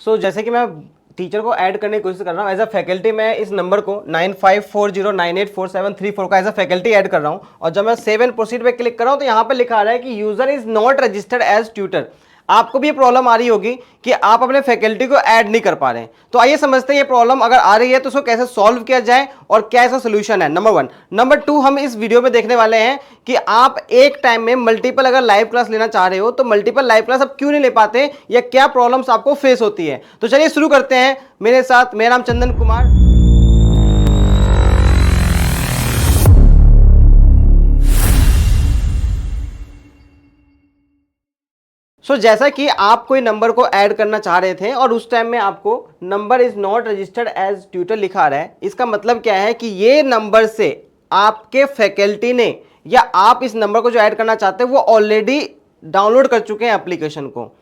जैसे कि मैं टीचर को ऐड करने की कोशिश कर रहा हूँ एज अ फैकल्टी, मैं इस नंबर को 9540984734 का एज अ फैकल्टी ऐड कर रहा हूँ, और जब मैं सेव एंड प्रोसीड पे क्लिक कर रहा हूँ तो यहाँ पे लिखा आ रहा है कि user is not registered as tutor. आपको भी ये प्रॉब्लम आ रही होगी कि आप अपने फैकल्टी को ऐड नहीं कर पा रहे हैं। तो आइए समझते हैं ये प्रॉब्लम अगर आ रही है तो उसको कैसे सॉल्व किया जाए और क्या इसका सोल्यूशन है, नंबर 1। नंबर 2, हम इस वीडियो में देखने वाले हैं कि आप एक टाइम में मल्टीपल अगर लाइव क्लास लेना चाह रहे हो तो मल्टीपल लाइव क्लास आप क्यों नहीं ले पाते, या क्या प्रॉब्लम्स आपको फेस होती है। तो चलिए शुरू करते हैं मेरे साथ। मेरा नाम चंदन कुमार। जैसा कि आप कोई नंबर को ऐड करना चाह रहे थे और उस टाइम में आपको number is not registered as tutor लिखा रहा है, इसका मतलब क्या है कि ये नंबर से आपके फैकल्टी ने या आप इस नंबर को जो ऐड करना चाहते हैं वो ऑलरेडी डाउनलोड कर चुके हैं एप्लीकेशन को।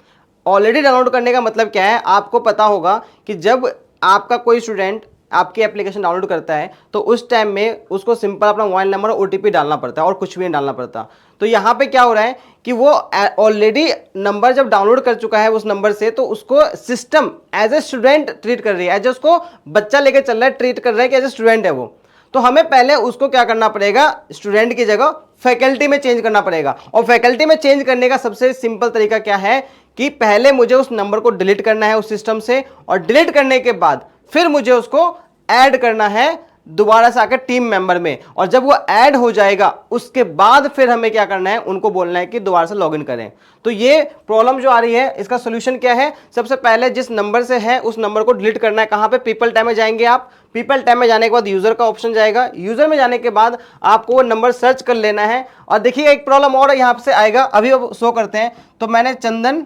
ऑलरेडी डाउनलोड करने का मतलब क्या है, आपको पता होगा कि जब आपका कोई स्टूडेंट आपकी एप्लीकेशन डाउनलोड करता है तो उस टाइम में उसको सिंपल अपना मोबाइल नंबर और ओटीपी डालना पड़ता है और कुछ भी नहीं डालना पड़ता। तो यहाँ पे क्या हो रहा है कि वो ऑलरेडी नंबर जब डाउनलोड कर चुका है उस नंबर से, तो उसको system as a student treat कर रही है, एज ए उसको बच्चा लेके चल रहा है, ट्रीट कर रहा है कि एज ए स्टूडेंट है वो। तो हमें पहले उसको क्या करना पड़ेगा, स्टूडेंट की जगह फैकल्टी में चेंज करना पड़ेगा। और फैकल्टी में चेंज करने का सबसे सिंपल तरीका क्या है कि पहले मुझे उस नंबर को डिलीट करना है उस सिस्टम से, और डिलीट करने के बाद फिर मुझे उसको ऐड करना है दोबारा से आकर टीम मेंबर में। और जब वो ऐड हो जाएगा उसके बाद फिर हमें क्या करना है, उनको बोलना है कि दोबारा से लॉगिन करें। तो ये प्रॉब्लम जो आ रही है इसका सोल्यूशन क्या है, सबसे पहले जिस नंबर से है उस नंबर को डिलीट करना है। कहां पे, पीपल टैब में जाएंगे आप। पीपल टैब में जाने के बाद यूजर का ऑप्शन जाएगा। यूजर में जाने के बाद आपको वो नंबर सर्च कर लेना है। और देखिए एक प्रॉब्लम और यहां से आएगा, अभी अब शो करते हैं। तो मैंने चंदन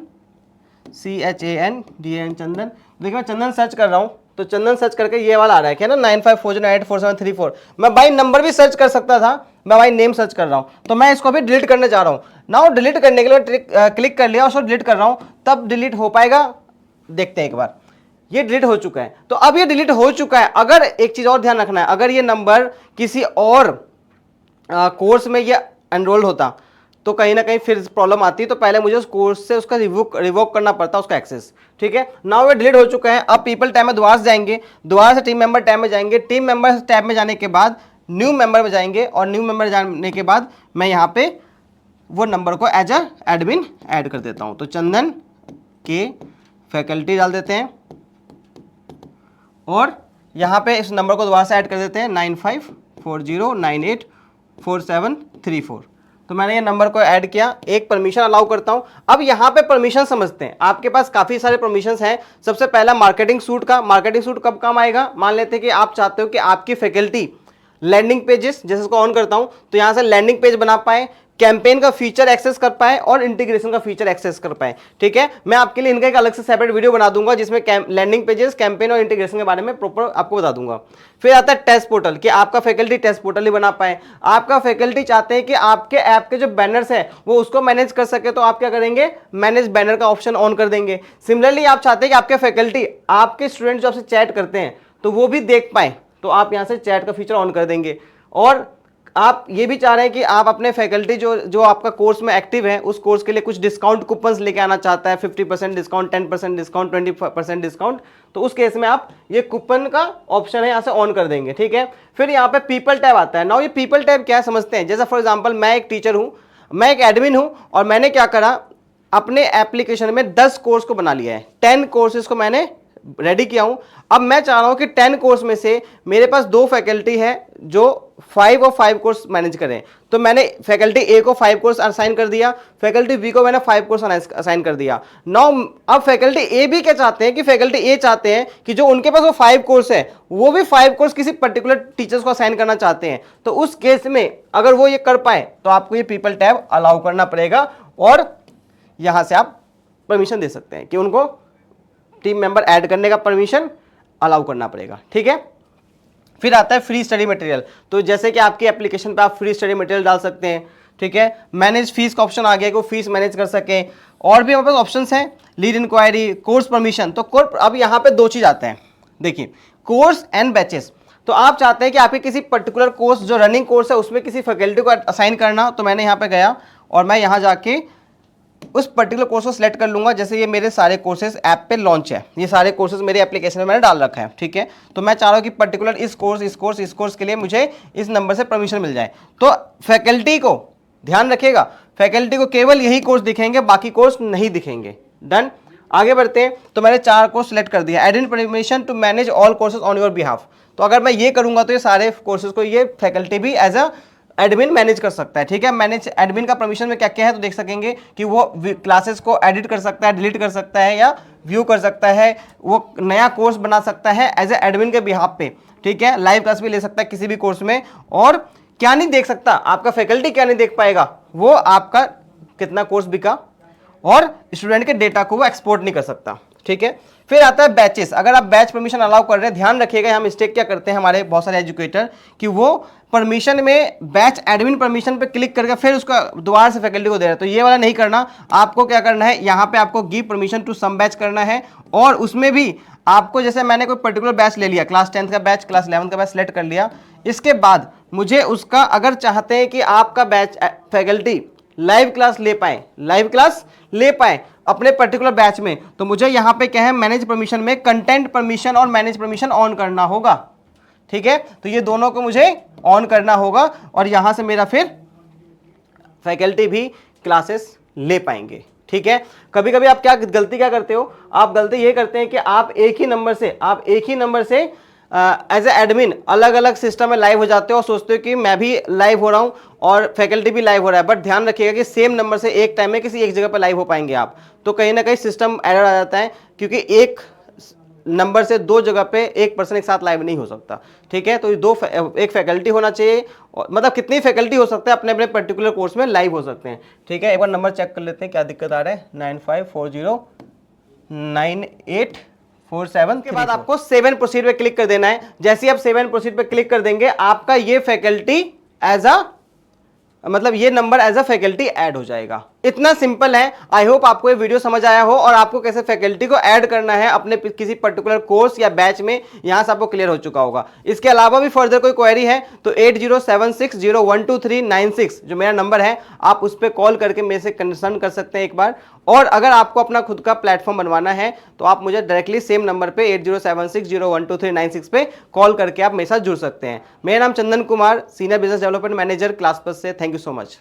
CHANDN चंदन, देखिए मैं चंदन सर्च कर रहा हूं तो चंदन सर्च करके ये वाला आ रहा है क्या ना, 9540984734। मैं बाई नंबर भी सर्च कर सकता था, मैं बाई नेम सर्च कर रहा हूं। तो मैं इसको अभी डिलीट करने जा रहा हूं ना। डिलीट करने के लिए क्लिक कर लिया और उसको डिलीट कर रहा हूं, तब डिलीट हो पाएगा, देखते हैं एक बार। ये डिलीट हो चुका है। तो अब ये डिलीट हो चुका है। अगर एक चीज और ध्यान रखना है, अगर ये नंबर किसी और कोर्स में ये एनरोल्ड होता तो कहीं ना कहीं फिर प्रॉब्लम आती है। तो पहले मुझे उस कोर्स से उसका रिवोक करना पड़ता उसका एक्सेस। ठीक है, नाउ ये डिलीट हो चुका है। अब पीपल टैब में दोबारा से जाएंगे, दोबारा से टीम मेंबर टैब में जाएंगे। टीम मेंबर टैब में जाने के बाद न्यू मेंबर में जाएंगे, और न्यू मेंबर जाने के बाद मैं यहाँ पे वो नंबर को एज अ एडमिन ऐड कर देता हूँ। तो चंदन के फैकल्टी डाल देते हैं और यहाँ पे इस नंबर को दोबारा से ऐड कर देते हैं 9540984734। तो मैंने ये नंबर को ऐड किया, एक परमिशन अलाउ करता हूं। अब यहाँ पे परमिशन समझते हैं। आपके पास काफी सारे परमिशंस हैं। सबसे पहला मार्केटिंग सूट का। मार्केटिंग सूट कब काम आएगा, मान लेते हैं कि आप चाहते हो कि आपकी फैकल्टी लैंडिंग पेजेस, जैसे इसको ऑन करता हूं तो यहां से लैंडिंग पेज बना पाए, कैंपेन का फीचर एक्सेस कर पाए और इंटीग्रेशन का फीचर एक्सेस कर पाए। ठीक है, मैं आपके लिए इनका एक अलग से सेपरेट वीडियो बना दूंगा जिसमें लैंडिंग पेजेस, कैंपेन और इंटीग्रेशन के बारे में प्रॉपर आपको बता दूंगा। फिर आता है टेस्ट पोर्टल, कि आपका फैकल्टी टेस्ट पोर्टल ही बना पाए। आपका फैकल्टी चाहते हैं कि आपके ऐप के जो बैनर्स है वो उसको मैनेज कर सके, तो आप क्या करेंगे, मैनेज बैनर का ऑप्शन ऑन कर देंगे। सिमिलरली आप चाहते हैं कि आपके फैकल्टी आपके स्टूडेंट जो आपसे चैट करते हैं तो वो भी देख पाए, तो आप यहाँ से चैट का फीचर ऑन कर देंगे। और आप ये भी चाह रहे हैं कि आप अपने फैकल्टी जो आपका कोर्स में एक्टिव है उस कोर्स के लिए कुछ डिस्काउंट कूपन्स लेके आना चाहता है, 50% डिस्काउंट, 10% डिस्काउंट, 20% डिस्काउंट, तो उस केस में आप ये कूपन का ऑप्शन है यहाँ से ऑन कर देंगे। ठीक है, फिर यहाँ पे पीपल टैब आता है। नाउ ये पीपल टैब क्या है समझते हैं। जैसा फॉर एग्जाम्पल मैं एक टीचर हूँ, मैं एक एडमिन हूँ, और मैंने क्या करा, अपने एप्लीकेशन में 10 कोर्स को बना लिया है, 10 कोर्सेज को मैंने रेडी किया हूं। अब मैं चाह रहा हूं कि 10 कोर्स में से मेरे पास 2 फैकल्टी है जो 5 और 5 कोर्स मैनेज करें। तो मैंने फैकल्टी ए को 5 कोर्स असाइन कर दिया, फैकल्टी बी को मैंने 5 कोर्स असाइन कर दिया। नाउ अब फैकल्टी ए भी क्या चाहते हैं कि फैकल्टी ए चाहते हैं कि जो उनके पास वो 5 कोर्स है वो भी 5 कोर्स किसी पर्टिकुलर टीचर्स को असाइन करना चाहते हैं। तो उस केस में अगर वो ये कर पाए तो आपको ये पीपल टैब अलाउ करना पड़ेगा, और यहां से आप परमिशन दे सकते हैं कि उनको टीम मेंबर ऐड करने का परमिशन अलाउ करना पड़ेगा। ठीक है, फिर आता है फ्री स्टडी मटेरियल। तो जैसे कि आपकी एप्लीकेशन पे आप फ्री स्टडी मटेरियल डाल सकते हैं। ठीक है, मैनेज फीस का ऑप्शन आ गया कि वो फीस मैनेज कर सके। और भी हमारे पास ऑप्शंस हैं, लीड इंक्वायरी, कोर्स परमिशन। तो अब यहाँ पे 2 चीज आते हैं, देखिए, कोर्स एंड बैचेस। तो आप चाहते हैं कि आपके किसी पर्टिकुलर कोर्स जो रनिंग कोर्स है उसमें किसी फैकल्टी को असाइन करना। तो मैंने यहाँ पे गया और मैं यहाँ जाके उस पर्टिकुलर कोर्स को सिलेक्ट कर लूंगा। जैसे ये मेरे सारे कोर्सेज ऐप पे लॉन्च है, ये सारे कोर्सेज मेरे एप्लीकेशन में मैंने डाल रखा है, ठीक है। तो मैं चाह रहा हूँ कि पर्टिकुलर इस कोर्स के लिए मुझे इस नंबर से परमिशन मिल जाए। तो फैकल्टी को ध्यान रखिएगा, फैकल्टी को केवल यही कोर्स दिखेंगे, बाकी कोर्स नहीं दिखेंगे। डन, आगे बढ़ते हैं। तो मैंने 4 कोर्स सिलेक्ट कर दिया। Admin permission to manage all courses on your behalf. तो अगर मैं ये करूंगा तो ये सारे कोर्सेज को ये फैकल्टी भी एज अ एडमिन मैनेज कर सकता है, ठीक है। मैनेज एडमिन का परमिशन में क्या क्या है तो देख सकेंगे कि वो क्लासेस को एडिट कर सकता है, डिलीट कर सकता है या व्यू कर सकता है, वो नया कोर्स बना सकता है एज ए एडमिन के बिहाफ पे, ठीक है। लाइव क्लास भी ले सकता है किसी भी कोर्स में। और क्या नहीं देख सकता, आपका फैकल्टी क्या नहीं देख पाएगा, वो आपका कितना कोर्स बिका और स्टूडेंट के डेटा को वो एक्सपोर्ट नहीं कर सकता, ठीक है। फिर आता है बैचेस। अगर आप बैच परमिशन अलाउ कर रहे हैं, ध्यान रखिएगा हम मिस्टेक क्या करते हैं हमारे बहुत सारे एजुकेटर कि वो परमिशन में बैच एडमिन परमिशन पे क्लिक करके फिर उसका दोबारा से फैकल्टी को दे रहे हैं। तो ये वाला नहीं करना। आपको क्या करना है, यहाँ पे आपको give permission to some batch करना है और उसमें भी आपको, जैसे मैंने कोई पर्टिकुलर बैच ले लिया, क्लास 10th का बैच, क्लास 11th का बैच सेलेक्ट कर लिया, इसके बाद मुझे उसका, अगर चाहते हैं कि आपका बैच फैकल्टी लाइव क्लास ले पाए अपने पर्टिकुलर बैच में, तो मुझे यहाँ पे क्या है, मैनेज परमिशन में कंटेंट परमिशन और मैनेज परमिशन ऑन करना होगा, ठीक है। तो ये दोनों को मुझे ऑन करना होगा और यहां से मेरा फिर फैकल्टी भी क्लासेस ले पाएंगे, ठीक है। कभी कभी आप क्या गलती क्या करते हो, आप गलती ये करते हैं कि आप एक ही नंबर से एज ए एडमिन अलग अलग सिस्टम में लाइव हो जाते हो और सोचते हो कि मैं भी लाइव हो रहा हूं और फैकल्टी भी लाइव हो रहा है। बट ध्यान रखिएगा कि सेम नंबर से एक टाइम में किसी एक जगह पर लाइव हो पाएंगे आप, तो कहीं ना कहीं सिस्टम एरर आ जाता है, क्योंकि एक नंबर से 2 जगह पे एक पर्सन एक साथ लाइव नहीं हो सकता, ठीक है। तो एक फैकल्टी होना चाहिए, मतलब कितनी फैकल्टी हो सकता है अपने अपने पर्टिकुलर कोर्स में लाइव हो सकते हैं, ठीक है। एक बार नंबर चेक कर लेते हैं क्या दिक्कत आ रहा है। 95409847 के बाद आपको 7 प्रोसीड पे क्लिक कर देना है। जैसे ही आप 7 प्रोसीड पे क्लिक कर देंगे, आपका ये फैकल्टी ये number as a faculty add हो जाएगा। इतना सिंपल है। आई होप आपको ये वीडियो समझ आया हो और आपको कैसे फैकल्टी को ऐड करना है अपने किसी पर्टिकुलर कोर्स या बैच में, यहां से आपको क्लियर हो चुका होगा। इसके अलावा भी फर्दर कोई क्वेरी है तो 8076012396 जो मेरा नंबर है, आप उस पर कॉल करके मेरे से कंसर्न कर सकते हैं एक बार। और अगर आपको अपना खुद का प्लेटफॉर्म बनवाना है तो आप मुझे डायरेक्टली सेम नंबर पे 8076012396 पे कॉल करके आप मेरे साथ जुड़ सकते हैं। मेरा नाम Chandan Kumar, senior business development manager, Classplus+ से। Thank you so much.